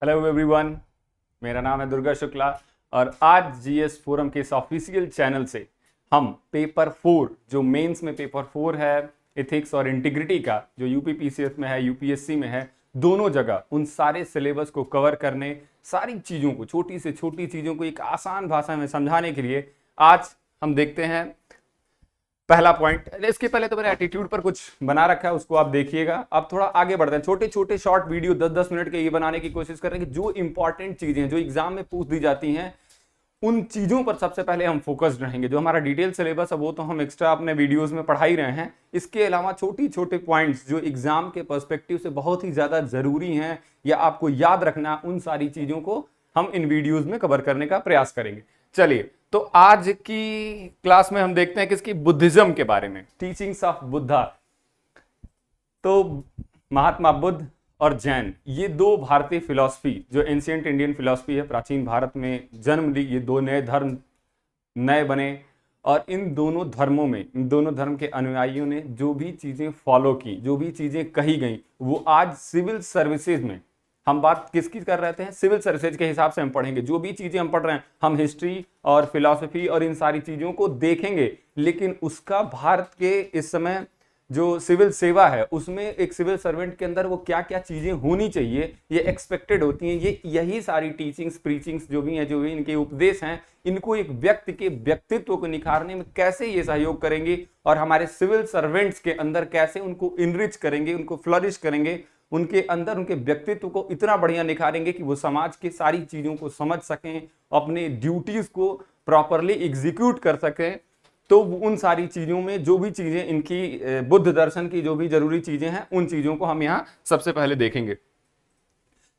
Hello everyone, मेरा नाम है दुर्गा शुक्ला और आज जीएस फोरम के इस ऑफिशियल चैनल से हम पेपर 4 जो मेंस में पेपर 4 है एथिक्स और इंटीग्रिटी का, जो यूपीपीसीएस में है यूपीएससी में है, दोनों जगह उन सारे सिलेबस को कवर करने, सारी चीज़ों को, छोटी से छोटी चीज़ों को एक आसान भाषा में समझाने के लिए आज हम देखते हैं पहला पॉइंट। इसके पहले तो मैंने एटीट्यूड पर कुछ बना रखा है, उसको आप देखिएगा। अब थोड़ा आगे बढ़ते हैं, छोटे छोटे शॉर्ट वीडियो 10-10 मिनट के ये बनाने की कोशिश करेंगे। जो इंपॉर्टेंट चीजें जो एग्जाम में पूछ दी जाती हैं उन चीजों पर सबसे पहले हम फोकस्ड रहेंगे। जो हमारा डिटेल सिलेबस है वो तो हम एक्स्ट्रा अपने वीडियोस में पढ़ा ही रहे हैं। इसके अलावा छोटी छोटे पॉइंट्स जो एग्जाम के पर्सपेक्टिव से बहुत ही ज्यादा जरूरी हैं या आपको याद रखना, उन सारी चीजों को हम इन वीडियोस में कवर करने का प्रयास करेंगे। चलिए, तो आज की क्लास में हम देखते हैं किसकी, बुद्धिज्म के बारे में, टीचिंग्स ऑफ बुद्धा। तो महात्मा बुद्ध और जैन, ये दो भारतीय फिलॉसफी जो एंशिएंट इंडियन फिलॉसफी है, प्राचीन भारत में जन्म ली, ये दो नए धर्म नए बने और इन दोनों धर्मों में, इन दोनों धर्म के अनुयायियों ने जो भी चीजें फॉलो की, जो भी चीजें कही गई, वो आज सिविल सर्विसेज में, हम बात किसकी कर रहे थे, सिविल सर्विसेज के हिसाब से हम पढ़ेंगे। जो भी चीजें हम पढ़ रहे हैं, हम हिस्ट्री और फिलॉसफी और इन सारी चीजों को देखेंगे, लेकिन उसका भारत के इस समय जो सिविल सेवा है उसमें एक सिविल सर्वेंट के अंदर वो क्या क्या चीजें होनी चाहिए, ये एक्सपेक्टेड होती हैं, ये यही सारी टीचिंग्स प्रीचिंग्स जो भी हैं, जो भी इनके उपदेश हैं, इनको एक व्यक्ति के व्यक्तित्व को निखारने में कैसे ये सहयोग करेंगे और हमारे सिविल सर्वेंट्स के अंदर कैसे उनको इनरिच करेंगे, उनको फ्लरिश करेंगे, उनके अंदर उनके व्यक्तित्व को इतना बढ़िया निखारेंगे कि वो समाज की सारी चीजों को समझ सकें, अपने ड्यूटीज को प्रॉपरली एग्जीक्यूट कर सकें। तो उन सारी चीजों में जो भी चीजें इनकी बुद्ध दर्शन की जो भी जरूरी चीजें हैं, उन चीजों को हम यहां सबसे पहले देखेंगे।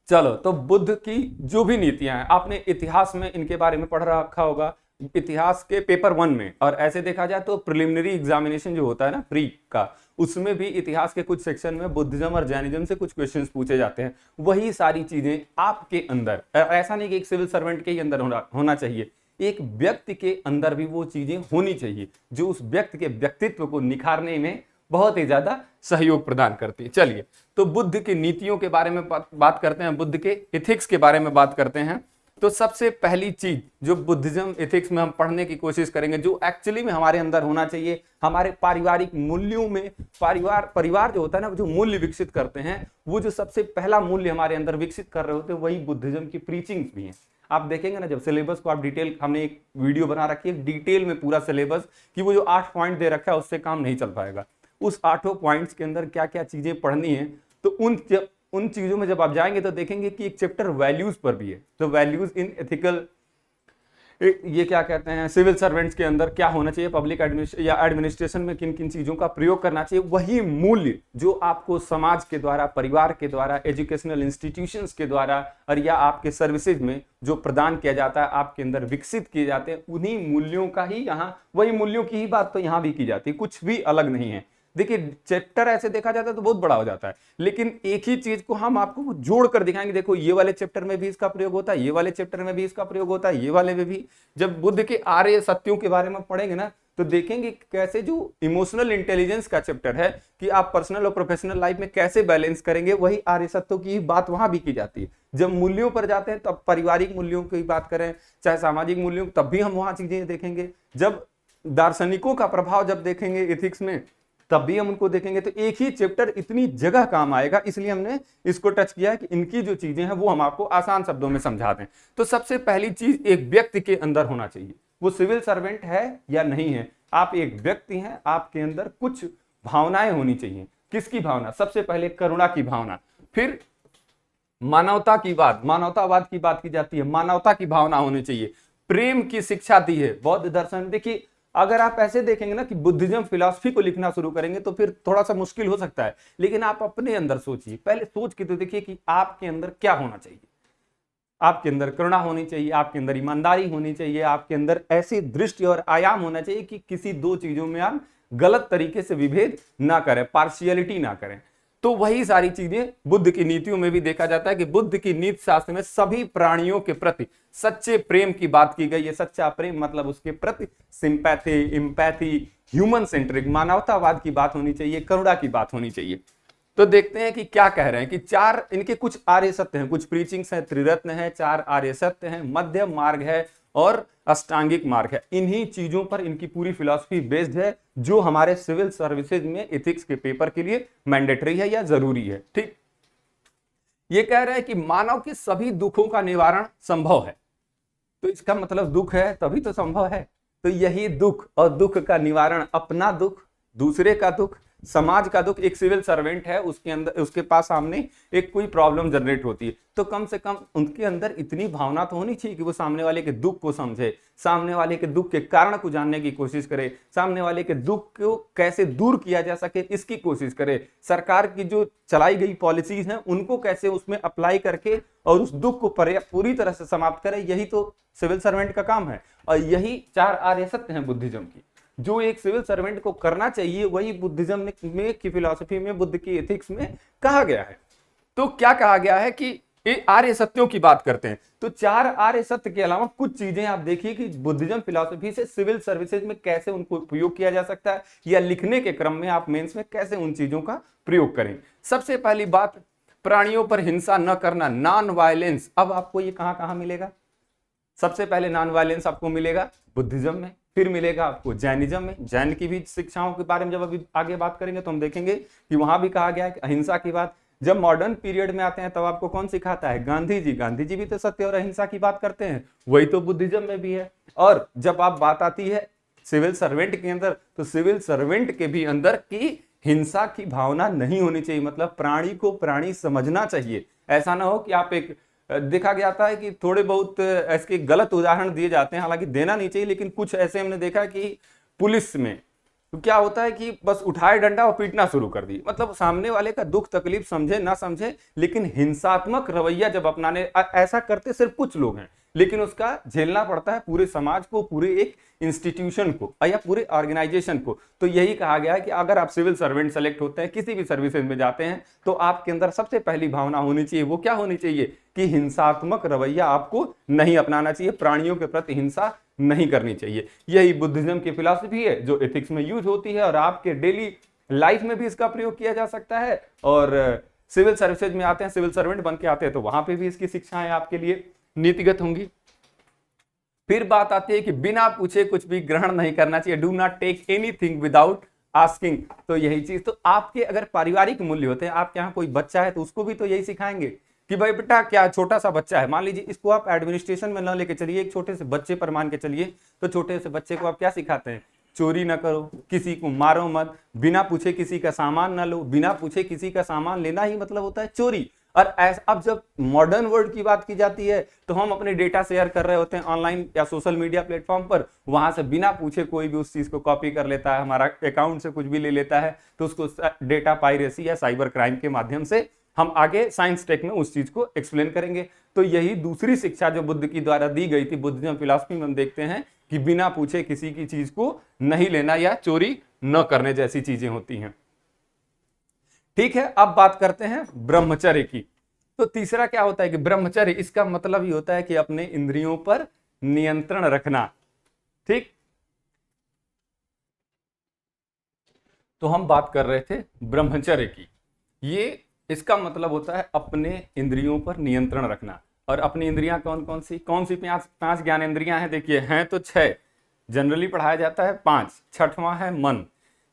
चलो, तो बुद्ध की जो भी नीतियां हैं, आपने इतिहास में इनके बारे में पढ़ रखा होगा, इतिहास के पेपर 1 में, और ऐसे देखा जाए तो प्रिलिमिनरी एग्जामिनेशन जो होता है ना प्री का, उसमें भी इतिहास के कुछ सेक्शन में बुद्धिज्म और जैनिज्म से कुछ क्वेश्चंस पूछे जाते हैं। वही सारी चीजें आपके अंदर, ऐसा नहीं कि एक सिविल सर्वेंट के ही अंदर होना चाहिए, एक व्यक्ति के अंदर भी वो चीजें होनी चाहिए जो उस व्यक्ति के व्यक्तित्व को निखारने में बहुत ही ज्यादा सहयोग प्रदान करती है। चलिए, तो बुद्ध की नीतियों के बारे में बात करते हैं, बुद्ध के एथिक्स के बारे में बात करते हैं। तो सबसे पहली चीज जो बुद्धिज्म एथिक्स में हम पढ़ने की कोशिश करेंगे, जो एक्चुअली में हमारे अंदर होना चाहिए, हमारे पारिवारिक मूल्यों में, परिवार जो होता है ना, जो मूल्य विकसित करते हैं, वो जो सबसे पहला मूल्य हमारे अंदर विकसित कर रहे होते हैं, वही बुद्धिज्म की प्रीचिंग्स भी हैं। आप देखेंगे ना, जब सिलेबस को आप डिटेल, हमने एक वीडियो बना रखी है डिटेल में पूरा सिलेबस, कि वो जो 8 पॉइंट दे रखा है उससे काम नहीं चल पाएगा। उस 8 पॉइंट्स के अंदर क्या क्या चीजें पढ़नी है, तो उन चीजों में जब आप जाएंगे तो देखेंगे कि एक चैप्टर वैल्यूज पर भी है। तो वैल्यूज इन एथिकल, ये क्या कहते हैं, सिविल सर्वेंट्स के अंदर क्या होना चाहिए, पब्लिक एडमिनिस्ट्रेशन में किन किन चीजों का प्रयोग करना चाहिए, वही मूल्य जो आपको समाज के द्वारा, परिवार के द्वारा, एजुकेशनल इंस्टीट्यूशंस के द्वारा और या आपके सर्विसेज में जो प्रदान किया जाता है, आपके अंदर विकसित किए जाते हैं, उन्हीं मूल्यों का ही यहाँ, वही मूल्यों की ही बात तो यहाँ भी की जाती है, कुछ भी अलग नहीं है। देखिए, चैप्टर ऐसे देखा जाता है तो बहुत बड़ा हो जाता है, लेकिन एक ही चीज को हम आपको जोड़ कर दिखाएंगे। देखो, ये वाले चैप्टर में भी इसका प्रयोग होता है, ये वाले चैप्टर में भी इसका प्रयोग होता है, ये वाले में भी। जब बुद्ध के आर्य सत्यों के बारे में पढ़ेंगे ना, तो देखेंगे कैसे जो इमोशनल इंटेलिजेंस का चैप्टर है, कि आप पर्सनल और प्रोफेशनल लाइफ में कैसे बैलेंस करेंगे, वही आर्य सत्यों की बात वहां भी की जाती है। जब मूल्यों पर जाते हैं, तब पारिवारिक मूल्यों की बात करें, चाहे सामाजिक मूल्यों, तब भी हम वहां चीजें देखेंगे। जब दार्शनिकों का प्रभाव जब देखेंगे एथिक्स में, तब भी हम उनको देखेंगे। तो एक ही चैप्टर इतनी जगह काम आएगा, इसलिए हमने इसको टच किया है कि इनकी जो चीजें हैं वो हम आपको आसान शब्दों में समझा दें। तो सबसे पहली चीज एक व्यक्ति के अंदर होना चाहिए, वो सिविल सर्वेंट है या नहीं है, आप एक व्यक्ति हैं, आपके अंदर कुछ भावनाएं होनी चाहिए। किसकी भावना? सबसे पहले करुणा की भावना, फिर मानवता की बात, मानवतावाद की बात की जाती है, मानवता की भावना होनी चाहिए। प्रेम की शिक्षा दी है बौद्ध दर्शन। देखिए, अगर आप ऐसे देखेंगे ना कि बुद्धिज्म फिलॉसफी को लिखना शुरू करेंगे तो फिर थोड़ा सा मुश्किल हो सकता है, लेकिन आप अपने अंदर सोचिए, पहले सोच के तो देखिए कि आपके अंदर क्या होना चाहिए। आपके अंदर करुणा होनी चाहिए, आपके अंदर ईमानदारी होनी चाहिए, आपके अंदर ऐसी दृष्टि और आयाम होना चाहिए कि किसी दो चीजों में आप गलत तरीके से विभेद ना करें, पार्शियलिटी ना करें। तो वही सारी चीजें बुद्ध की नीतियों में भी देखा जाता है कि बुद्ध की नीति शास्त्र में सभी प्राणियों के प्रति सच्चे प्रेम की बात की गई है। सच्चा प्रेम मतलब उसके प्रति सिंपैथी, एम्पैथी, ह्यूमन सेंट्रिक, मानवतावाद की बात होनी चाहिए, करुणा की बात होनी चाहिए। तो देखते हैं कि क्या कह रहे हैं कि चार इनके कुछ आर्य सत्य हैं, कुछ प्रीचिंग्स हैं, त्रिरत्न है, चार आर्य सत्य हैं, मध्यम मार्ग है और अष्टांगिक मार्ग है। इन्हीं चीजों पर इनकी पूरी फिलॉसफी बेस्ड है, जो हमारे सिविल सर्विसेज में एथिक्स के पेपर के लिए मैंडेटरी है या जरूरी है। ठीक, ये कह रहे हैं कि मानव के सभी दुखों का निवारण संभव है। तो इसका मतलब दुख है तभी तो संभव है। तो यही दुख और दुख का निवारण, अपना दुख, दूसरे का दुख, समाज का दुख। एक सिविल सर्वेंट है, उसके अंदर, उसके पास सामने एक कोई प्रॉब्लम जनरेट होती है, तो कम से कम उनके अंदर इतनी भावना तो होनी चाहिए कि वो सामने वाले के दुख को समझे, सामने वाले के दुख के कारण को जानने की कोशिश करे, सामने वाले के दुख को कैसे दूर किया जा सके इसकी कोशिश करे, सरकार की जो चलाई गई पॉलिसीज हैं उनको कैसे उसमें अप्लाई करके और उस दुख को पूरी तरह से समाप्त करे। यही तो सिविल सर्वेंट का काम है। और यही चार आर्य सत्य हैं बुद्धिज्म की, जो एक सिविल सर्वेंट को करना चाहिए, वही बुद्धिज्म में की फिलॉसफी में, बुद्ध की एथिक्स में कहा गया है। तो क्या कहा गया है कि ये आर्य सत्यों की बात करते हैं, तो चार आर्य सत्य के अलावा कुछ चीजें आप देखिए कि बुद्धिज्म फिलॉसफी से सिविल सर्विसेज में कैसे उनको उपयोग किया जा सकता है, या लिखने के क्रम में आप मेंस में कैसे उन चीजों का प्रयोग करें। सबसे पहली बात, प्राणियों पर हिंसा न करना, नॉन वायलेंस। अब आपको ये कहां कहां मिलेगा? सबसे पहले नॉन वायलेंस आपको मिलेगा बुद्धिज्म में, फिर मिलेगा आपको जैनिज्म में। जैन की भी शिक्षाओं के बारे में जब अभी आगे बात करेंगे तो हम देखेंगे कि वहां भी कहा गया है कि अहिंसा की बात। जब मॉडर्न पीरियड में आते हैं तब आपको कौन सिखाता है? गांधी जी। गांधी जी भी तो सत्य और अहिंसा की बात करते हैं, वही तो बुद्धिज्म में भी है। और जब आप बात आती है सिविल सर्वेंट के अंदर, तो सिविल सर्वेंट के भी अंदर की हिंसा की भावना नहीं होनी चाहिए, मतलब प्राणी को प्राणी समझना चाहिए। ऐसा ना हो कि आप एक, देखा गया था कि थोड़े बहुत ऐसे गलत उदाहरण दिए जाते हैं, हालांकि देना नहीं चाहिए, लेकिन कुछ ऐसे हमने देखा कि पुलिस में तो क्या होता है कि बस उठाए डंडा और पीटना शुरू कर दी, मतलब सामने वाले का दुख तकलीफ समझे ना समझे, लेकिन हिंसात्मक रवैया जब अपनाने, ऐसा करते सिर्फ कुछ लोग हैं, लेकिन उसका झेलना पड़ता है पूरे समाज को, पूरे एक इंस्टीट्यूशन को या पूरे ऑर्गेनाइजेशन को। तो यही कहा गया है कि अगर आप सिविल सर्वेंट सेलेक्ट होते हैं, किसी भी सर्विसेज में जाते हैं, तो आपके अंदर सबसे पहली भावना होनी चाहिए, वो क्या होनी चाहिए कि हिंसात्मक रवैया आपको नहीं अपनाना चाहिए, प्राणियों के प्रति हिंसा नहीं करनी चाहिए। यही बुद्धिज्म की फिलॉसफी है जो एथिक्स में यूज होती है, और आपके डेली लाइफ में भी इसका प्रयोग किया जा सकता है। और सिविल सर्विसेज में आते हैं, सिविल सर्वेंट बन के आते हैं, तो वहां पे भी इसकी शिक्षाएं आपके लिए नीतिगत होंगी। फिर बात आती है कि बिना पूछे कुछ भी ग्रहण नहीं करना चाहिए, do not take anything without asking. तो यही चीज, तो आपके अगर पारिवारिक मूल्य होते हैं, आपके यहाँ कोई बच्चा है तो उसको भी तो यही सिखाएंगे कि भाई बेटा, क्या छोटा सा बच्चा है, मान लीजिए इसको आप एडमिनिस्ट्रेशन में न लेके चलिए, एक छोटे से बच्चे पर मान के चलिए, तो छोटे से बच्चे को आप क्या सिखाते हैं? चोरी ना करो, किसी को मारो मत, बिना पूछे किसी का सामान ना लो। बिना पूछे किसी का सामान लेना ही मतलब होता है चोरी। और अब जब मॉडर्न वर्ल्ड की बात की जाती है, तो हम अपने डेटा शेयर कर रहे होते हैं ऑनलाइन या सोशल मीडिया प्लेटफॉर्म पर, वहां से बिना पूछे कोई भी उस चीज को कॉपी कर लेता है, हमारा अकाउंट से कुछ भी ले लेता है, तो उसको डेटा पायरेसी या साइबर क्राइम के माध्यम से हम आगे साइंस टेक में उस चीज को एक्सप्लेन करेंगे। तो यही दूसरी शिक्षा जो बुद्ध की द्वारा दी गई थी, बुद्धिज्म फिलॉसफी में हम देखते हैं कि बिना पूछे किसी की चीज को नहीं लेना या चोरी न करने जैसी चीजें होती हैं। ठीक है, अब बात करते हैं ब्रह्मचर्य की। तो तीसरा क्या होता है कि ब्रह्मचर्य, इसका मतलब ही होता है कि अपने इंद्रियों पर नियंत्रण रखना। ठीक, तो हम बात कर रहे थे ब्रह्मचर्य की। ये इसका मतलब होता है अपने इंद्रियों पर नियंत्रण रखना। और अपनी इंद्रियां कौन कौन सी पांच ज्ञान इंद्रियां हैं? देखिए, हैं तो 6, जनरली पढ़ाया जाता है 5, छठवां है मन।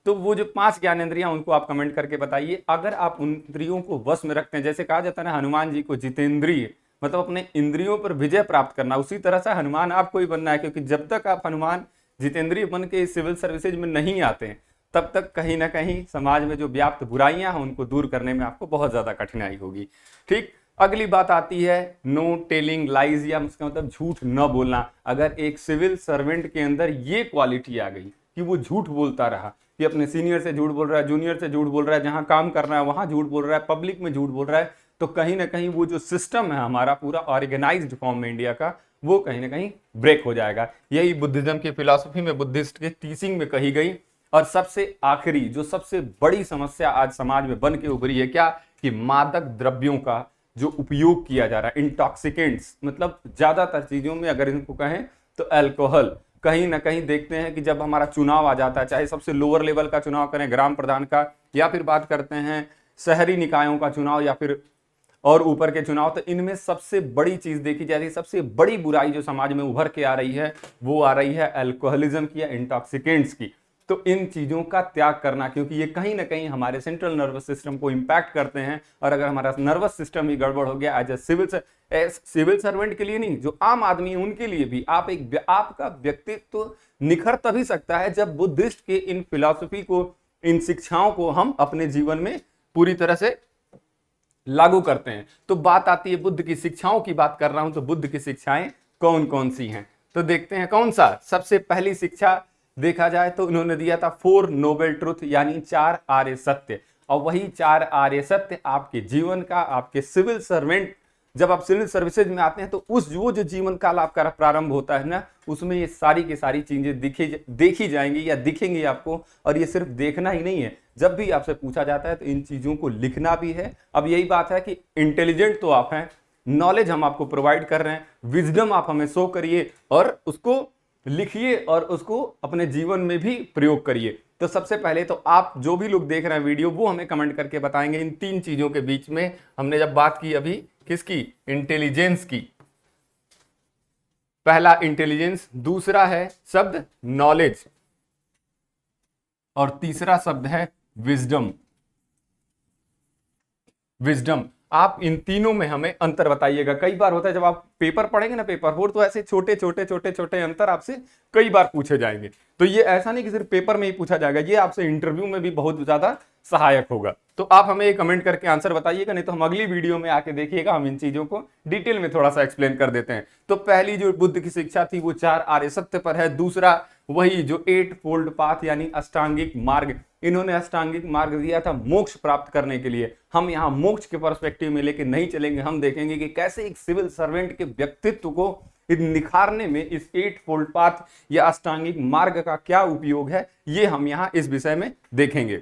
तो वो जो 5 ज्ञानेंद्रियां, उनको आप कमेंट करके बताइए। अगर आप उन इंद्रियों को वश में रखते हैं, जैसे कहा जाता है ना हनुमान जी को जितेंद्रिय, मतलब अपने इंद्रियों पर विजय प्राप्त करना, उसी तरह से हनुमान आपको ही बनना है। क्योंकि जब तक आप हनुमान जितेंद्रिय बन के सिविल सर्विसेज में नहीं आते हैं, तब तक कहीं ना कहीं समाज में जो व्याप्त बुराइयां हैं उनको दूर करने में आपको बहुत ज्यादा कठिनाई होगी। ठीक, अगली बात आती है नो टेलिंग लाइज, या उसका मतलब झूठ न बोलना। अगर एक सिविल सर्वेंट के अंदर ये क्वालिटी आ गई कि वो झूठ बोलता रहा, कि अपने सीनियर से झूठ बोल रहा है, जूनियर से झूठ बोल रहा है, जहां काम कर रहा है वहां झूठ बोल रहा है, पब्लिक में झूठ बोल रहा है, तो कहीं ना कहीं वो जो सिस्टम है हमारा पूरा ऑर्गेनाइज्ड फॉर्म में इंडिया का, वो कहीं ना कहीं ब्रेक हो जाएगा। यही बुद्धिज्म की फिलॉसफी में, बुद्धिस्ट के टीचिंग में कही गई। और सबसे आखिरी जो सबसे बड़ी समस्या आज समाज में बन के उभरी है, क्या कि मादक द्रव्यों का जो उपयोग किया जा रहा है, इंटॉक्सिकेंट्स, मतलब ज्यादातर चीजों में अगर इनको कहें तो अल्कोहल। कहीं ना कहीं देखते हैं कि जब हमारा चुनाव आ जाता है, चाहे सबसे लोअर लेवल का चुनाव करें ग्राम प्रधान का, या फिर बात करते हैं शहरी निकायों का चुनाव या फिर और ऊपर के चुनाव, तो इनमें सबसे बड़ी चीज देखी जाती है, सबसे बड़ी बुराई जो समाज में उभर के आ रही है वो आ रही है अल्कोहलिज्म की या इंटॉक्सिकेंट्स की। तो इन चीजों का त्याग करना, क्योंकि ये कहीं ना कहीं हमारे सेंट्रल नर्वस सिस्टम को इंपैक्ट करते हैं, और अगर हमारा नर्वस सिस्टम ही गड़बड़ हो गया, एज ए सिविल सर्वेंट के लिए नहीं, जो आम आदमी है उनके लिए भी आपका व्यक्तित्व निखर तभी सकता है जब बुद्धिस्ट के इन फिलॉसफी को, इन शिक्षाओं को हम अपने जीवन में पूरी तरह से लागू करते हैं। तो बात आती है बुद्ध की शिक्षाओं की, बात कर रहा हूं तो बुद्ध की शिक्षाएं कौन कौन सी हैं, तो देखते हैं कौन सा। सबसे पहली शिक्षा देखा जाए तो उन्होंने दिया था 4 नोबल ट्रुथ, यानी 4 आर्य सत्य। और वही 4 आर्य सत्य आपके जीवन का, आपके सिविल सर्वेंट, जब आप सिविल सर्विसेज में आते हैं तो वो जो जीवन काल आपका प्रारंभ होता है ना, उसमें ये सारी की सारी चीजें देखी जाएंगी या दिखेंगी आपको। और ये सिर्फ देखना ही नहीं है, जब भी आपसे पूछा जाता है तो इन चीजों को लिखना भी है। अब यही बात है कि इंटेलिजेंट तो आप हैं, नॉलेज हम आपको प्रोवाइड कर रहे हैं, विजडम आप हमें शो करिए और उसको लिखिए और उसको अपने जीवन में भी प्रयोग करिए। तो सबसे पहले तो आप जो भी लोग देख रहे हैं वीडियो, वो हमें कमेंट करके बताएंगे इन 3 चीजों के बीच में। हमने जब बात की अभी किसकी, इंटेलिजेंस की, पहला इंटेलिजेंस, दूसरा है शब्द नॉलेज, और तीसरा शब्द है विजडम। विजडम, आप इन तीनों में हमें अंतर बताइएगा। कई बार होता है जब आप पेपर पढ़ेंगे ना, पेपर 4, तो ऐसे छोटे छोटे छोटे छोटे अंतर आपसे कई बार पूछे जाएंगे। तो ये ऐसा नहीं कि सिर्फ पेपर में ही पूछा जाएगा, ये आपसे इंटरव्यू में भी बहुत ज्यादा सहायक होगा। तो आप हमें ये कमेंट करके आंसर बताइएगा, नहीं तो हम अगली वीडियो में आके देखिएगा, हम इन चीजों को डिटेल में थोड़ा सा एक्सप्लेन कर देते हैं। तो पहली जो बुद्ध की शिक्षा थी वो 4 आर्य सत्य पर है। दूसरा वही जो 8 फोल्ड पाथ यानी अष्टांगिक मार्ग, इन्होंने अष्टांगिक मार्ग दिया था मोक्ष प्राप्त करने के लिए। हम यहाँ मोक्ष के पर्सपेक्टिव में लेके नहीं चलेंगे, हम देखेंगे कि कैसे एक सिविल सर्वेंट के व्यक्तित्व को निखारने में इस 8 फोल्ड पाथ या अष्टांगिक मार्ग का क्या उपयोग है, ये हम यहाँ इस विषय में देखेंगे।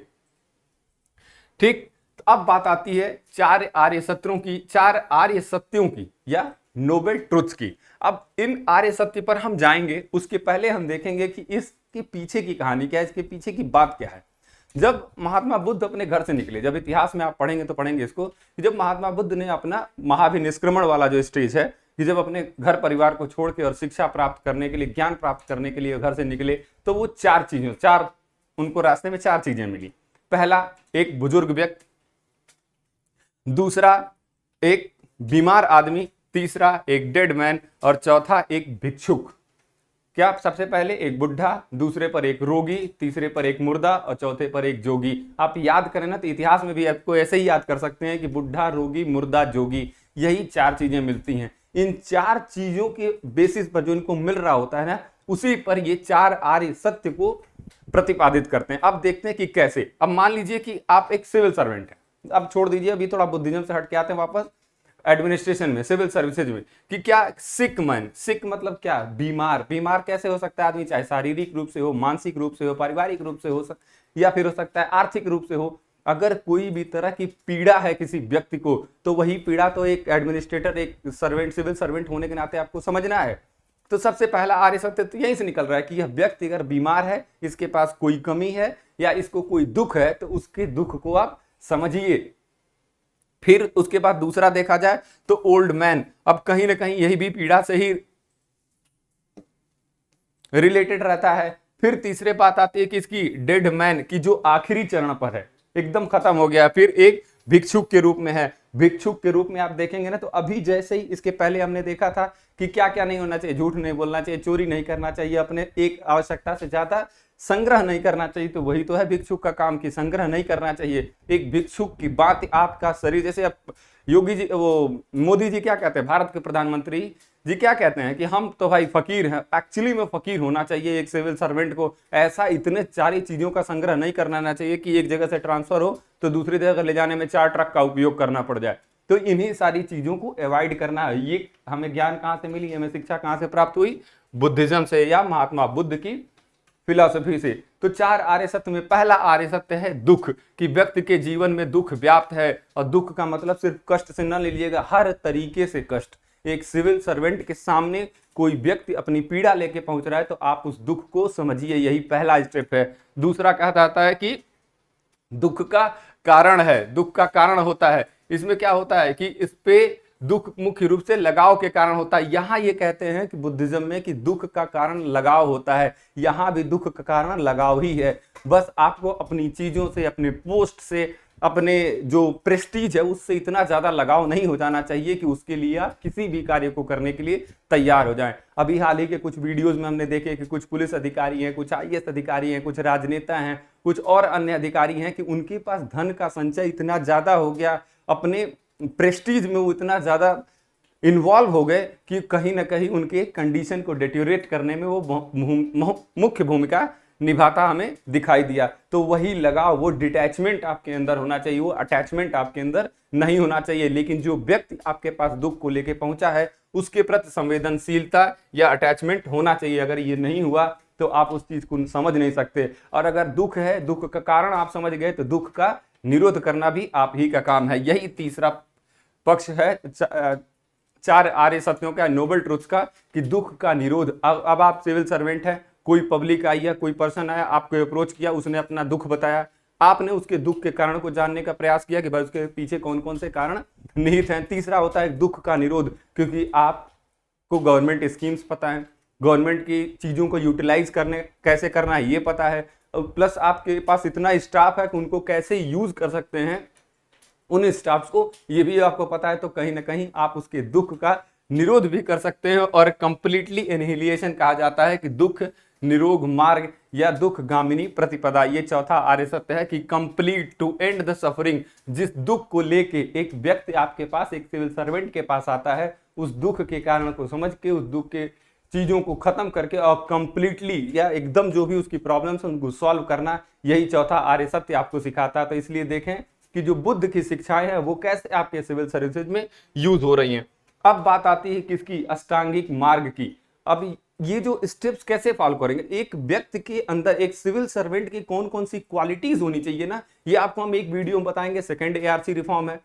ठीक, तो अब बात आती है 4 आर्य सत्यों की, 4 आर्य सत्यों की या नोबल ट्रुथ्स की। अब इन आर्य सत्य पर हम जाएंगे, उसके पहले हम देखेंगे कि इसके पीछे की कहानी क्या है, इसके पीछे की बात क्या है। जब महात्मा बुद्ध अपने घर से निकले, जब इतिहास में आप पढ़ेंगे तो पढ़ेंगे इसको, कि जब महात्मा बुद्ध ने अपना महाभिनिष्क्रमण वाला जो स्टेज है, कि जब अपने घर परिवार को छोड़ के और शिक्षा प्राप्त करने के लिए, ज्ञान प्राप्त करने के लिए घर से निकले, तो वो 4 चीजें, उनको रास्ते में 4 चीजें मिली। पहला, एक बुजुर्ग व्यक्ति, दूसरा एक बीमार आदमी, तीसरा एक डेड मैन, और चौथा एक भिक्षुक। क्या, सबसे पहले एक बुढ़ा, दूसरे पर एक रोगी, तीसरे पर एक मुर्दा और चौथे पर एक जोगी। आप याद करें ना तो इतिहास में भी आपको ऐसे ही याद कर सकते हैं कि बुढ़ा, रोगी, मुर्दा, जोगी, यही 4 चीजें मिलती हैं। इन 4 चीजों के बेसिस पर जो इनको मिल रहा होता है ना, उसी पर ये 4 आर्य सत्य को प्रतिपादित करते हैं। अब देखते हैं कि कैसे। अब मान लीजिए कि आप एक सिविल सर्वेंट हैं, अब छोड़ दीजिए, अभी थोड़ा बुद्धिज्म से हट के आते हैं वापस एडमिनिस्ट्रेशन में, सिविल सर्विसेज में, कि क्या सिक मैन, सिक मतलब क्या, बीमार। बीमार कैसे हो सकता है आदमी, चाहे शारीरिक रूप से हो, मानसिक रूप से हो, पारिवारिक रूप से हो, या फिर हो सकता है आर्थिक रूप से हो। अगर कोई भी तरह की पीड़ा है किसी व्यक्ति को, तो वही पीड़ा तो एक एडमिनिस्ट्रेटर, एक सर्वेंट, सिविल सर्वेंट होने के नाते आपको समझना है। तो सबसे पहला आर्य सत्य तो यहीं से निकल रहा है कि यह व्यक्ति अगर बीमार है, इसके पास कोई कमी है या इसको कोई दुख है, तो उसके दुख को आप समझिए। फिर उसके बाद दूसरा देखा जाए तो ओल्ड मैन, अब कहीं ना कहीं यही भी पीड़ा से ही रिलेटेड रहता है। फिर तीसरे बात आती है कि इसकी डेड मैन की जो आखिरी चरण पर है, एकदम खत्म हो गया। फिर एक भिक्षुक के रूप में है। भिक्षुक के रूप में आप देखेंगे ना, तो अभी जैसे ही इसके पहले हमने देखा था कि क्या क्या नहीं होना चाहिए, झूठ नहीं बोलना चाहिए, चोरी नहीं करना चाहिए, अपने एक आवश्यकता से ज्यादा संग्रह नहीं करना चाहिए, तो वही तो है भिक्षुक का काम कि संग्रह नहीं करना चाहिए। एक भिक्षुक की बात, आपका शरीर, जैसे अब योगी जी, वो मोदी जी क्या कहते हैं, भारत के प्रधानमंत्री जी क्या कहते हैं कि हम तो भाई फकीर हैं। एक्चुअली में फकीर होना चाहिए एक सिविल सर्वेंट को, ऐसा इतने सारी चीजों का संग्रह नहीं करना चाहिए कि एक जगह से ट्रांसफर हो तो दूसरी जगह ले जाने में 4 ट्रक का उपयोग करना पड़ जाए। तो इन्हीं सारी चीजों को अवॉइड करना है। ये हमें ज्ञान कहाँ से मिली, हमें शिक्षा कहाँ से प्राप्त हुई, बुद्धिज्म से या महात्मा बुद्ध की फिलॉसफी से। तो 4 आर्य सत्य में पहला आर्य सत्य है दुख, कि व्यक्ति के जीवन में दुख व्याप्त है। और दुख का मतलब सिर्फ कष्ट से न ले लीजिएगा, हर तरीके से कष्ट। एक सिविल सर्वेंट के सामने कोई व्यक्ति अपनी पीड़ा लेके पहुंच रहा है तो आप उस दुख को समझिए, यही पहला स्टेप है। दूसरा कहा जाता है कि दुख का कारण है, दुख का कारण होता है। इसमें क्या होता है कि इस पे दुख मुख्य रूप से लगाव के कारण होता है। यहां ये कहते हैं कि बुद्धिज्म में कि दुख का कारण लगाव होता है, यहां भी दुख का कारण लगाव ही है। बस आपको अपनी चीजों से, अपने पोस्ट से, अपने जो प्रेस्टीज है उससे इतना ज्यादा लगाव नहीं हो जाना चाहिए कि उसके लिए आप किसी भी कार्य को करने के लिए तैयार हो जाएं। अभी हाल ही के कुछ वीडियोस में हमने देखे कि कुछ पुलिस अधिकारी हैं, कुछ आईएएस अधिकारी हैं, कुछ राजनेता हैं, कुछ और अन्य अधिकारी हैं कि उनके पास धन का संचय इतना ज्यादा हो गया, अपने प्रेस्टीज में वो इतना ज्यादा इन्वॉल्व हो गए कि कहीं ना कहीं उनके कंडीशन को डिटेरियोरेट करने में वो मुख्य भूमिका निभाता हमें दिखाई दिया। तो वही लगाव, वो डिटैचमेंट आपके अंदर होना चाहिए, वो अटैचमेंट आपके अंदर नहीं होना चाहिए। लेकिन जो व्यक्ति आपके पास दुख को लेके पहुंचा है उसके प्रति संवेदनशीलता या अटैचमेंट होना चाहिए। अगर ये नहीं हुआ तो आप उस चीज को समझ नहीं सकते। और अगर दुख है, दुख का कारण आप समझ गए, तो दुख का निरोध करना भी आप ही का काम है। यही तीसरा पक्ष है 4 आर्य सत्यों का, नोबल ट्रुथ्स का, कि दुख का निरोध। अब आप सिविल सर्वेंट हैं, कोई पब्लिक आई है, कोई पर्सन आया, आपको अप्रोच किया, उसने अपना दुख बताया, आपने उसके दुख के कारण को जानने का प्रयास किया कि भाई उसके पीछे कौन कौन से कारण निहित हैं। तीसरा होता है दुख का निरोध, क्योंकि आपको गवर्नमेंट स्कीम्स पता है, गवर्नमेंट की चीजों को यूटिलाइज करने कैसे करना है ये पता है, प्लस आपके पास इतना स्टाफ है कि उनको कैसे यूज कर सकते हैं उन स्टाफ्स को, ये भी आपको पता है। तो कहीं ना कहीं आप उसके दुख का निरोध भी कर सकते हैं। और कंप्लीटली एनहिलिएशन कहा जाता है कि दुख निरोग मार्ग या दुख गामिनी प्रतिपदा। ये चौथा आर्य सत्य है कि complete, to end the suffering. जिस दुख को लेके एक व्यक्ति आपके पास, एक सिविल सर्वेंट के पास आता है, उस दुख के कारण को समझ के, उस दुख के चीजों को खत्म करके और कंप्लीटली या एकदम जो भी उसकी प्रॉब्लम्स उनको सॉल्व करना, यही चौथा आर्य सत्य आपको सिखाता है। तो इसलिए देखें कि जो बुद्ध की शिक्षाएं हैं वो कैसे आपके सिविल सर्विसेज में यूज हो रही हैं। अब बात आती है किसकी, अष्टांगिक मार्ग की। अब ये जो स्टेप्स कैसे फॉलो करेंगे, एक व्यक्ति के अंदर, एक सिविल सर्वेंट की कौन कौन सी क्वालिटीज होनी चाहिए ना, ये आपको हम एक वीडियो में बताएंगे। सेकंड एआरसी रिफॉर्म है,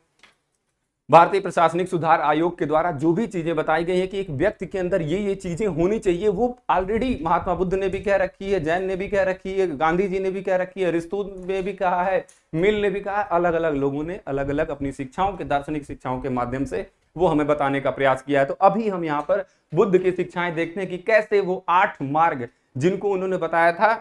भारतीय प्रशासनिक सुधार आयोग के द्वारा जो भी चीजें बताई गई है कि एक व्यक्ति के अंदर ये चीजें होनी चाहिए, वो ऑलरेडी महात्मा बुद्ध ने भी कह रखी है, जैन ने भी कह रखी है, गांधी जी ने भी कह रखी है, अरिस्टो ने भी कहा है, मिल ने भी कहा है। अलग अलग लोगों ने अलग अलग अपनी शिक्षाओं के, दार्शनिक शिक्षाओं के माध्यम से वो हमें बताने का प्रयास किया है। तो अभी हम यहाँ पर बुद्ध की शिक्षाएं देखते हैं कि कैसे वो 8 मार्ग जिनको उन्होंने बताया था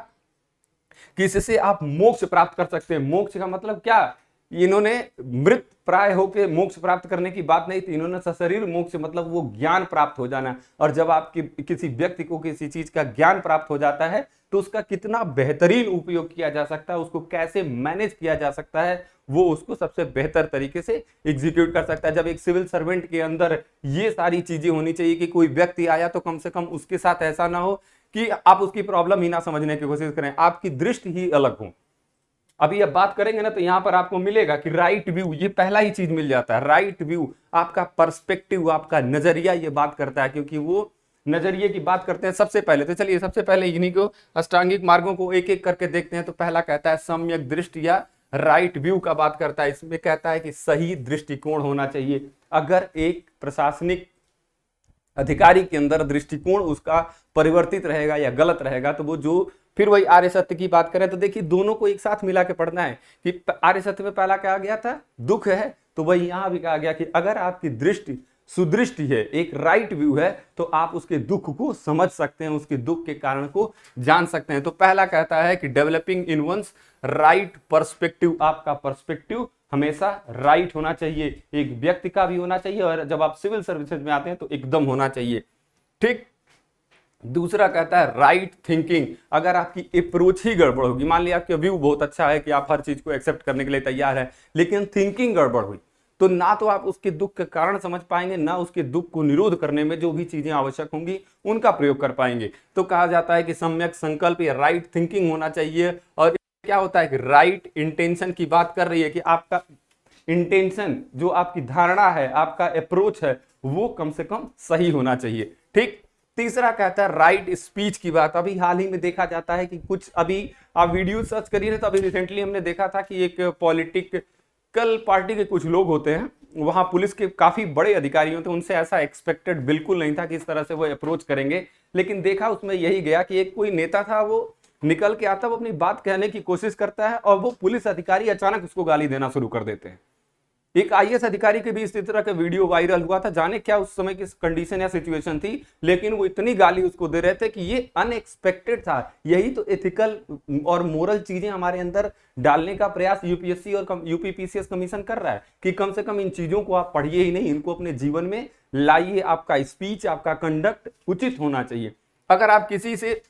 कि इससे आप मोक्ष प्राप्त कर सकते हैं। मोक्ष का मतलब क्या, इन्होंने मृत प्राय होकर मोक्ष प्राप्त करने की बात नहीं थी, इन्होंने सशरीर मोक्ष मतलब वो ज्ञान प्राप्त हो जाना। और जब आपकी किसी व्यक्ति को किसी चीज का ज्ञान प्राप्त हो जाता है तो उसका कितना बेहतरीन उपयोग किया जा सकता है, उसको कैसे मैनेज किया जा सकता है, वो उसको सबसे बेहतर तरीके से एग्जीक्यूट कर सकता है। जब एक सिविल सर्वेंट के अंदर ये सारी चीजें होनी चाहिए कि कोई व्यक्ति आया तो कम से कम उसके साथ ऐसा ना हो कि आप उसकी प्रॉब्लम ही ना समझने की कोशिश करें, आपकी दृष्टि ही अलग हो। अभी अब बात करेंगे ना तो यहां पर आपको मिलेगा कि राइट व्यू, ये पहला ही चीज मिल जाता है। राइट व्यू, आपका पर्सपेक्टिव, आपका नजरिया ये बात करता है, क्योंकि वो नजरिए की बात करते हैं सबसे पहले। तो चलिए सबसे पहले इन्हीं को अष्टांगिक मार्गों को एक एक करके देखते हैं। तो पहला कहता है सम्यक दृष्टि या राइट व्यू का बात करता है। इसमें कहता है कि सही दृष्टिकोण होना चाहिए। अगर एक प्रशासनिक अधिकारी के अंदर दृष्टिकोण उसका परिवर्तित रहेगा या गलत रहेगा तो वो जो, फिर वही आर्य सत्य की बात करें तो देखिए दोनों को एक साथ मिला के पढ़ना है कि आर्य सत्य में पहला कहा गया था दुख है, तो वही यहां भी कहा गया कि अगर आपकी दृष्टि सुदृष्टि है, एक राइट व्यू है, तो आप उसके दुख को समझ सकते हैं, उसके दुख के कारण को जान सकते हैं। तो पहला कहता है कि developing in one's right perspective, आपका पर्सपेक्टिव हमेशा राइट होना चाहिए, एक व्यक्ति का भी होना चाहिए, और जब आप सिविल सर्विसेज में आते हैं तो एकदम होना चाहिए। ठीक। दूसरा कहता है राइट थिंकिंग। अगर आपकी अप्रोच ही गड़बड़ होगी, मान लिया आपका व्यू बहुत अच्छा है कि आप हर चीज को एक्सेप्ट करने के लिए तैयार है, लेकिन थिंकिंग गड़बड़ हुई तो ना तो आप उसके दुख के कारण समझ पाएंगे, ना उसके दुख को निरोध करने में जो भी चीजें आवश्यक होंगी उनका प्रयोग कर पाएंगे। तो कहा जाता है कि सम्यक संकल्प या राइट थिंकिंग होना चाहिए। और क्या होता है कि राइट इंटेंशन की बात कर रही है कि आपका इंटेंशन, जो आपकी धारणा है, आपका अप्रोच है, वो कम से कम सही होना चाहिए। ठीक। तीसरा कहता है राइट स्पीच की बात। अभी हाल ही में देखा जाता है कि कुछ, अभी आप वीडियो सर्च करिए तो अभी रिसेंटली हमने देखा था कि एक पॉलिटिकल पार्टी के कुछ लोग होते हैं, वहां पुलिस के काफी बड़े अधिकारी होते हैं, उनसे ऐसा एक्सपेक्टेड बिल्कुल नहीं था कि इस तरह से वो अप्रोच करेंगे, लेकिन देखा उसमें यही गया कि एक कोई नेता था, वो निकल के आता है, वो अपनी बात कहने की कोशिश करता है और वो पुलिस अधिकारी अचानक उसको गाली देना शुरू कर देते हैं। एक आईएएस अधिकारी के भी इस तरह का वीडियो वायरल हुआ था, जाने क्या उस समय की कंडीशन या सिचुएशन थी, लेकिन वो इतनी गाली उसको दे रहे थे कि ये अनएक्सपेक्टेड था। यही तो एथिकल और मोरल चीजें हमारे अंदर डालने का प्रयास यूपीएससी और यूपीपीसीएस कमीशन कर रहा है कि कम से कम इन चीजों को आप पढ़िए ही नहीं, इनको अपने जीवन में लाइए। आपका स्पीच, आपका कंडक्ट उचित होना चाहिए। अगर आप किसी से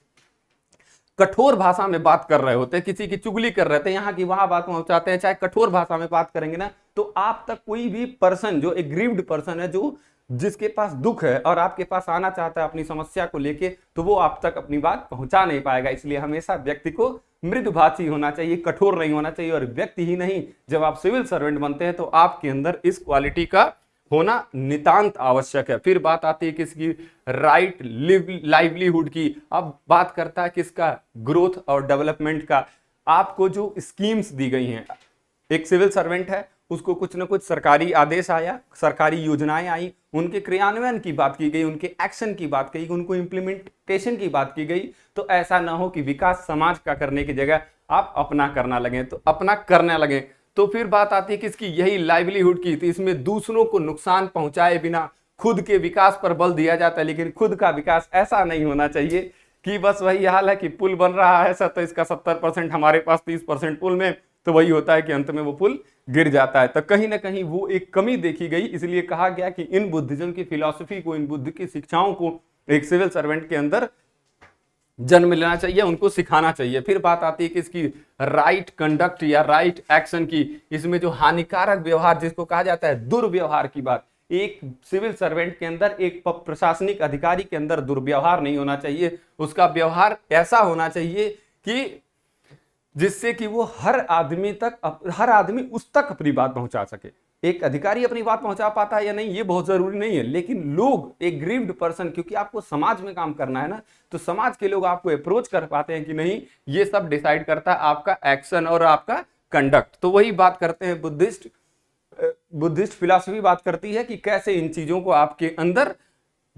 कठोर भाषा में बात कर रहे होते हैं, किसी की चुगली कर रहे थे, यहाँ की वहां बात पहुंचाते हैं, चाहे कठोर भाषा में बात करेंगे ना, तो आप तक कोई भी पर्सन जो एक ग्रीव्ड पर्सन है, जो जिसके पास दुख है और आपके पास आना चाहता है अपनी समस्या को लेके, तो वो आप तक अपनी बात पहुंचा नहीं पाएगा। इसलिए हमेशा व्यक्ति को मृदुभाषी होना चाहिए, कठोर नहीं होना चाहिए। और व्यक्ति ही नहीं, जब आप सिविल सर्वेंट बनते हैं तो आपके अंदर इस क्वालिटी का होना नितांत आवश्यक है। फिर बात आती है किसकी, राइट लाइवलीहुड की। अब बात करता है किसका, ग्रोथ और डेवलपमेंट का। आपको जो स्कीम्स दी गई हैं, एक सिविल सर्वेंट है, उसको कुछ ना कुछ सरकारी आदेश आया, सरकारी योजनाएं आई, उनके क्रियान्वयन की बात की गई, उनके एक्शन की बात की गई, उनको इम्प्लीमेंटेशन की बात की गई। तो ऐसा ना हो कि विकास समाज का करने की जगह आप अपना करना लगे, तो अपना करने लगे। तो फिर बात आती है किसकी, यही लाइवलीहुड की। तो इसमें दूसरों को नुकसान पहुंचाए बिना खुद के विकास पर बल दिया जाता है, लेकिन खुद का विकास ऐसा नहीं होना चाहिए कि बस वही हाल है कि पुल बन रहा है सर, तो इसका 70% हमारे पास, 30% पुल में, तो वही होता है कि अंत में वो पुल गिर जाता है। तो कहीं ना कहीं वो एक कमी देखी गई। इसलिए कहा गया कि इन बुद्धिज्म की फिलॉसफी को, इन बुद्ध की शिक्षाओं को एक सिविल सर्वेंट के अंदर जन्म लेना चाहिए, उनको सिखाना चाहिए। फिर बात आती है कि इसकी राइट कंडक्ट या राइट एक्शन की। इसमें जो हानिकारक व्यवहार, जिसको कहा जाता है दुर्व्यवहार की बात, एक सिविल सर्वेंट के अंदर, एक प्रशासनिक अधिकारी के अंदर दुर्व्यवहार नहीं होना चाहिए। उसका व्यवहार ऐसा होना चाहिए कि जिससे कि वो हर आदमी उस तक अपनी बात पहुंचा सके। एक अधिकारी अपनी बात पहुंचा पाता है या नहीं, ये बहुत जरूरी नहीं है, लेकिन लोग, एक ग्रीव्ड पर्सन, क्योंकि आपको समाज में काम करना है ना, तो समाज के लोग आपको अप्रोच कर पाते हैं कि नहीं, ये सब डिसाइड करता है आपका एक्शन और आपका कंडक्ट। तो वही बात करते हैं बुद्धिस्ट फिलॉसफी बात करती है कि कैसे इन चीजों को आपके अंदर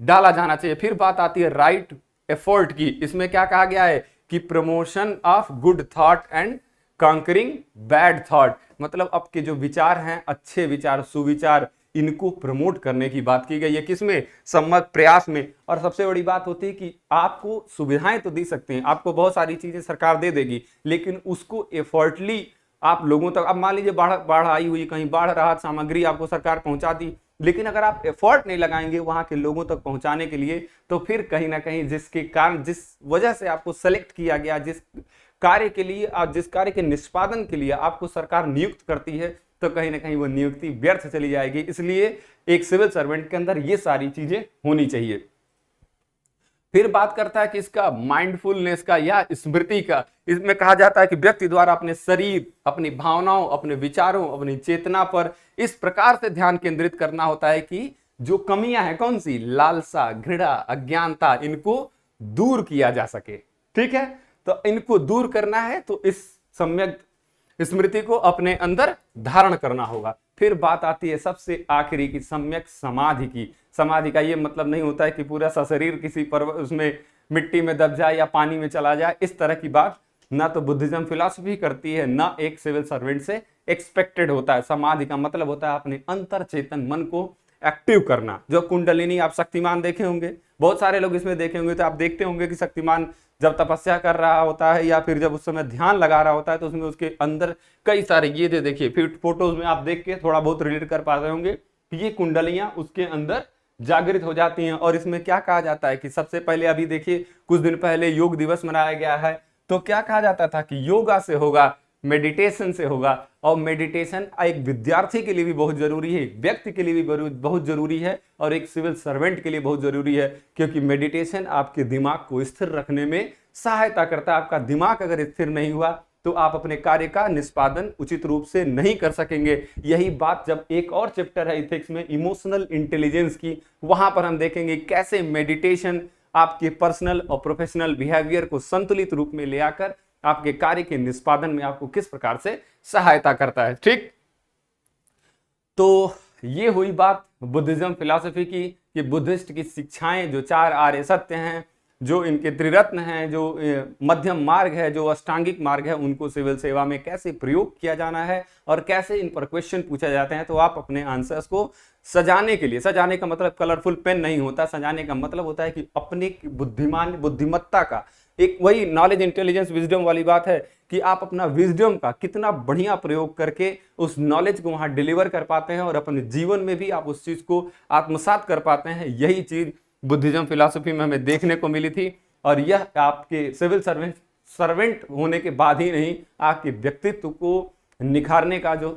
डाला जाना चाहिए। फिर बात आती है राइट एफर्ट की। इसमें क्या कहा गया है कि promotion of good thought and conquering bad thought, मतलब आपके जो विचार हैं, अच्छे विचार, सुविचार, इनको प्रमोट करने की बात की गई है। किसमें, सम्मत प्रयास में। और सबसे बड़ी बात होती है कि आपको सुविधाएं तो दी सकते हैं, आपको बहुत सारी चीजें सरकार दे देगी, लेकिन उसको एफर्टली आप लोगों तक, अब मान लीजिए बाढ़ आई हुई, कहीं बाढ़ राहत सामग्री आपको सरकार पहुंचा दी, लेकिन अगर आप एफर्ट नहीं लगाएंगे वहां के लोगों तक पहुंचाने के लिए, तो फिर कहीं ना कहीं जिसके कारण, जिस वजह से आपको सेलेक्ट किया गया, जिस कार्य के लिए और जिस कार्य के निष्पादन के लिए आपको सरकार नियुक्त करती है, तो कहीं ना कहीं वो नियुक्ति व्यर्थ चली जाएगी। इसलिए एक सिविल सर्वेंट के अंदर ये सारी चीजें होनी चाहिए। फिर बात करता है कि इसका माइंडफुलनेस का या स्मृति का। इसमें कहा जाता है कि व्यक्ति द्वारा अपने शरीर, अपनी भावनाओं, अपने विचारों, अपनी चेतना पर इस प्रकार से ध्यान केंद्रित करना होता है कि जो कमियां हैं, कौन सी, लालसा, घृणा, अज्ञानता, इनको दूर किया जा सके। ठीक है, तो इनको दूर करना है तो इस सम्यक स्मृति को अपने अंदर धारण करना होगा। फिर बात आती है सबसे आखिरी की, सम्यक समाधि की। समाधि का ये मतलब नहीं होता है कि पूरा शरीर किसी उसमें मिट्टी में दब जाए या पानी में चला जाए, इस तरह की बात ना तो बुद्धिज्म फिलॉसफी करती है, ना एक सिविल सर्वेंट से एक्सपेक्टेड होता है। समाधि का मतलब होता है अपने अंतर चेतन मन को एक्टिव करना। जो कुंडलिनी, आप शक्तिमान देखे होंगे, बहुत सारे लोग इसमें देखे होंगे, तो आप देखते होंगे कि शक्तिमान जब तपस्या कर रहा होता है या फिर जब उस समय ध्यान लगा रहा होता है, तो उसमें उसके अंदर कई सारे, ये देखिए, फिर फोटोज में आप देख के थोड़ा बहुत रिलेट कर पाते होंगे कि ये कुंडलियां उसके अंदर जागृत हो जाती हैं। और इसमें क्या कहा जाता है कि सबसे पहले, अभी देखिए कुछ दिन पहले योग दिवस मनाया गया है, तो क्या कहा जाता था कि योगा से होगा, मेडिटेशन से होगा। और मेडिटेशन एक विद्यार्थी के लिए भी बहुत जरूरी है, व्यक्ति के लिए भी बहुत जरूरी है, और एक सिविल सर्वेंट के लिए बहुत जरूरी है, क्योंकि मेडिटेशन आपके दिमाग को स्थिर रखने में सहायता करता है। आपका दिमाग अगर स्थिर नहीं हुआ तो आप अपने कार्य का निष्पादन उचित रूप से नहीं कर सकेंगे। यही बात जब एक और चैप्टर है इथिक्स में, इमोशनल इंटेलिजेंस की, वहां पर हम देखेंगे कैसे मेडिटेशन आपके पर्सनल और प्रोफेशनल बिहेवियर को संतुलित रूप में ले आकर आपके कार्य के निष्पादन में आपको किस प्रकार से सहायता करता है। ठीक, तो ये हुई बात बुद्धिज्म फिलॉसफी की कि बुद्धिस्ट की शिक्षाएं, जो 4 आर्य सत्य हैं, जो इनके त्रिरत्न हैं, जो मध्यम मार्ग है, जो अष्टांगिक मार्ग है, उनको सिविल सेवा में कैसे प्रयोग किया जाना है और कैसे इन पर क्वेश्चन पूछे जाते हैं। तो आप अपने आंसर्स को सजाने के लिए, सजाने का मतलब कलरफुल पेन नहीं होता, सजाने का मतलब होता है कि अपनी बुद्धिमत्ता का एक, वही नॉलेज इंटेलिजेंस विजडम वाली बात है कि आप अपना विजडम का कितना बढ़िया प्रयोग करके उस नॉलेज को वहां डिलीवर कर पाते हैं और अपने जीवन में भी आप उस चीज को आत्मसात कर पाते हैं। यही चीज बुद्धिज्म फिलॉसफी में हमें देखने को मिली थी और यह आपके सिविल सर्वेंट होने के बाद ही नहीं, आपके व्यक्तित्व को निखारने का जो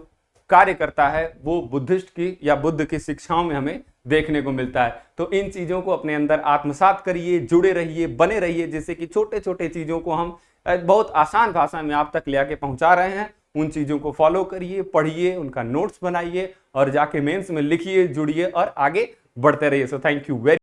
कार्य करता है वो बुद्धिस्ट की या बुद्ध की शिक्षाओं में हमें देखने को मिलता है। तो इन चीजों को अपने अंदर आत्मसात करिए, जुड़े रहिए, बने रहिए, जिससे कि छोटे छोटे चीजों को हम बहुत आसान भाषा में आप तक ले आके पहुंचा रहे हैं। उन चीजों को फॉलो करिए, पढ़िए, उनका नोट्स बनाइए और जाके मेंस में लिखिए, जुड़िए और आगे बढ़ते रहिए। So thank you very